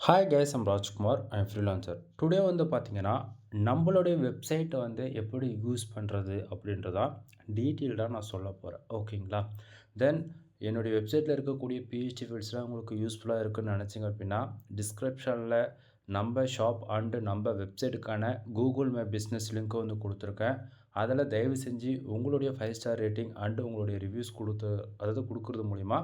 Hi guys, I'm Rajkumar. I'm freelancer. Today வந்து பார்த்தீங்கன்னா, நம்மளுடைய வெப்சைட்டை வந்து எப்படி யூஸ் பண்ணுறது அப்படின்றதான் டீட்டெயில்டாக நான் சொல்ல போகிறேன். ஓகேங்களா? தென் என்னுடைய வெப்சைட்டில் இருக்கக்கூடிய பிஹெச்டி ஃபீல்ட்ஸ்லாம் உங்களுக்கு யூஸ்ஃபுல்லாக இருக்குன்னு நினச்சிங்க அப்படின்னா, டிஸ்கிரிப்ஷனில் நம்ம ஷாப் அண்டு நம்ம வெப்சைட்டுக்கான கூகுள் மை பிஸ்னஸ் லிங்க்கை வந்து கொடுத்துருக்கேன். அதில் தயவு செஞ்சு உங்களுடைய 5 ஸ்டார் ரேட்டிங் அண்டு உங்களுடைய ரிவ்யூஸ் கொடுக்குறது மூலிமா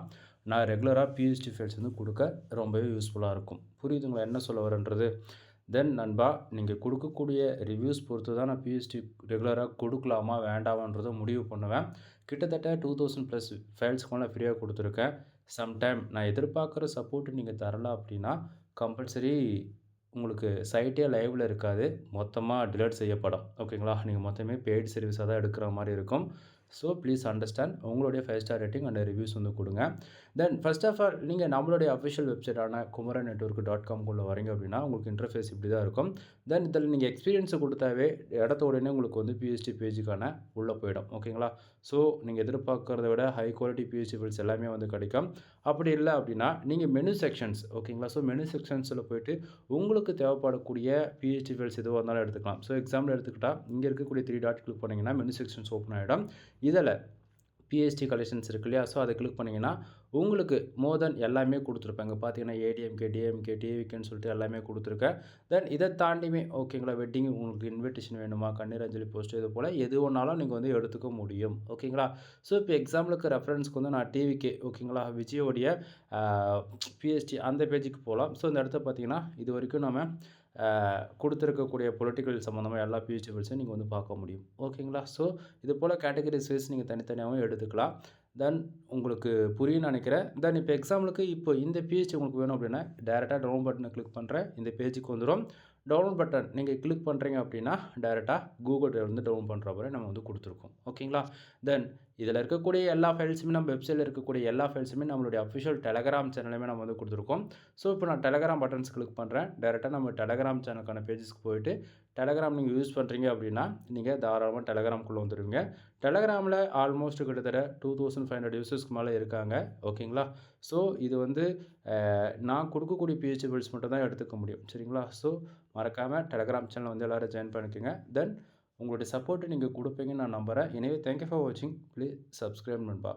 நான் ரெகுலராக பிஹெச்டி ஃபைல்ஸ் வந்து கொடுக்க ரொம்பவே யூஸ்ஃபுல்லாக இருக்கும். புரியுதுங்களா என்ன சொல்ல வரேன்றது? தென் நண்பா, நீங்கள் கொடுக்கக்கூடிய ரிவ்யூஸ் பொறுத்து தான் நான் பிஹெச்டி ரெகுலராக கொடுக்கலாமா வேண்டாமான்றதை முடிவு பண்ணுவேன். கிட்டத்தட்ட 2000 ப்ளஸ் ஃபைல்ஸ்க்கு மேலே ஃப்ரீயாக கொடுத்துருக்கேன். சம்டைம் நான் எதிர்பார்க்குற சப்போர்ட் நீங்கள் தரல அப்படின்னா கம்பல்சரி உங்களுக்கு சைட்டே லைவில் இருக்காது. மொத்தமாக டிலீட் செய்யப்படும். ஓகேங்களா? நீங்கள் மொத்தமே பெய்ட் சர்வீஸாக தான் எடுக்கிற மாதிரி இருக்கும். So please understand. உங்களுடைய 5 ஸ்டார் ரேட்டிங் அண்ட் ரிவ்யூஸ் வந்து கொடுங்க. தென் ஃபர்ஸ்ட் ஆஃப் ஆல் நீங்கள் நம்மளுடைய அஃபிஷியல் வெப்சைட்டான kumaranetwork.com வரீங்க அப்படின்னா உங்களுக்கு இன்டர்ஃபேஸ் இப்படி தான் இருக்கும். தென் இதில் நீங்கள் எக்ஸ்பீரியன்ஸை கொடுத்தாவே எடுத்த உடனே உங்களுக்கு வந்து பிஹெச்டி பேஜுக்கான உள்ளே போயிடும். ஓகேங்களா? ஸோ நீங்கள் எதிர்பார்க்கறத விட ஹை குவாலிட்டி பிஹெச்டி ஃபைல்ஸ் எல்லாமே வந்து கிடைக்கும். அப்படி இல்லை அப்படின்னா நீங்கள் மெனு செக்ஷன்ஸ், ஓகேங்களா? ஸோ மெனு செக்ஷன்ஸில் போயிட்டு உங்களுக்கு தேவைப்படக்கூடிய பிஹெச்டி ஃபைல்ஸ் எதுவாக இருந்தாலும் எடுத்துக்கலாம். ஸோ எக்ஸாம்பிள் எடுத்துக்கிட்டால் இங்கே இருக்கக்கூடிய 3 டாட் கிளிக் பண்ணிங்கன்னா மெனு செக்ஷன்ஸ் ஓப்பன் ஆகிடும். இதில் பிஹெச்டி கலெக்ஷன்ஸ் இருக்கு இல்லையா? ஸோ அதை கிளிக் பண்ணிங்கன்னா உங்களுக்கு மோர் தென் எல்லாமே கொடுத்துருப்பாங்க. பார்த்தீங்கன்னா ஏடிஎம்கே, டிஎம்கே, டிவிகேன்னு சொல்லிட்டு எல்லாமே கொடுத்துருக்கேன். தென் இதை தாண்டியுமே ஓகேங்களா, வெட்டிங் உங்களுக்கு இன்விடேஷன் வேணுமா, கண்ணீர் அஞ்சலி போஸ்ட், இது போல் எது வேணாலும் நீங்கள் வந்து எடுத்துக்க முடியும். ஓகேங்களா? ஸோ இப்போ எக்ஸாம்பிளுக்கு ரெஃபரன்ஸ்க்கு வந்து நான் டிவிகே, ஓகேங்களா, விஜயோடைய பிஹெச்டி அந்த பேஜுக்கு போகலாம். ஸோ இந்த இடத்த பார்த்தீங்கன்னா இது வரைக்கும் நம்ம கொடுத்துருக்கக்கூடிய பொலிட்டிக்கல் சம்மந்தமாக எல்லா பிஹெச்டி ஃபைல்ஸையும் நீங்கள் வந்து பார்க்க முடியும். ஓகேங்களா? ஸோ இது போல் கேட்டகரிஸ் வைஸ் நீங்கள் தனித்தனியாகவும் எடுத்துக்கலாம். தென் உங்களுக்கு புரியும்னு நினைக்கிறேன். தென் இப்போ எக்ஸாம்பிளுக்கு இப்போ இந்த பிஹெச்டி உங்களுக்கு வேணும் அப்படின்னா டேரெக்டாக டவுன்லோட் பட்டனை கிளிக் பண்ணுறேன். இந்த பேஜுக்கு வந்துடும். டவுன்லோட் பட்டன் நீங்கள் கிளிக் பண்ணுறீங்க அப்படின்னா டேரெக்டாக கூகுள் டிரைவ் வந்து டவுன்லோட் பண்ணுற மாதிரி நம்ம வந்து கொடுத்துருக்கோம். ஓகேங்களா? தென் இதில் இருக்கக்கூடிய எல்லா ஃபைல்ஸுமே நம்ம வெப்சைட்டில் இருக்கக்கூடிய எல்லா ஃபைல்ஸுமே நம்மளுடைய அஃபிஷியல் டெலகிராம் சேனலுமே நம்ம வந்து கொடுத்துருக்கோம். ஸோ இப்போ நான் டெலகிராம் பட்டன்ஸ் கிளிக் பண்ணுறேன். டேரெக்டாக நம்ம டெலகிராம் சேனலுக்கான பேஜஸ்க்கு போயிட்டு டெலகிராம் நீங்கள் யூஸ் பண்ணுறீங்க அப்படின்னா நீங்கள் தாராளமாக டெலகிராம்குள்ளே வந்துடுவீங்க. டெலகிராமில் ஆல்மோஸ்ட் கிட்டத்தட்ட 2500 யூசர்ஸ்க்கு மேலே இருக்காங்க. ஓகேங்களா? ஸோ இது வந்து நான் கொடுக்கக்கூடிய பிஹெச்டி ஃபைல்ஸ் மட்டும் தான் எடுத்துக்க முடியும். சரிங்களா? ஸோ மறக்காமல் டெலகிராம் சேனல் வந்து எல்லோரும் ஜாயின் பண்ணிக்கோங்க. தென் உங்களுடைய சப்போர்ட்டை நீங்கள் கொடுப்பீங்கன்னு நான் நம்புகிறேன். எனவே தேங்க்யூ ஃபார் வாட்சிங். ப்ளீஸ் சப்ஸ்கிரைப் நண்பா.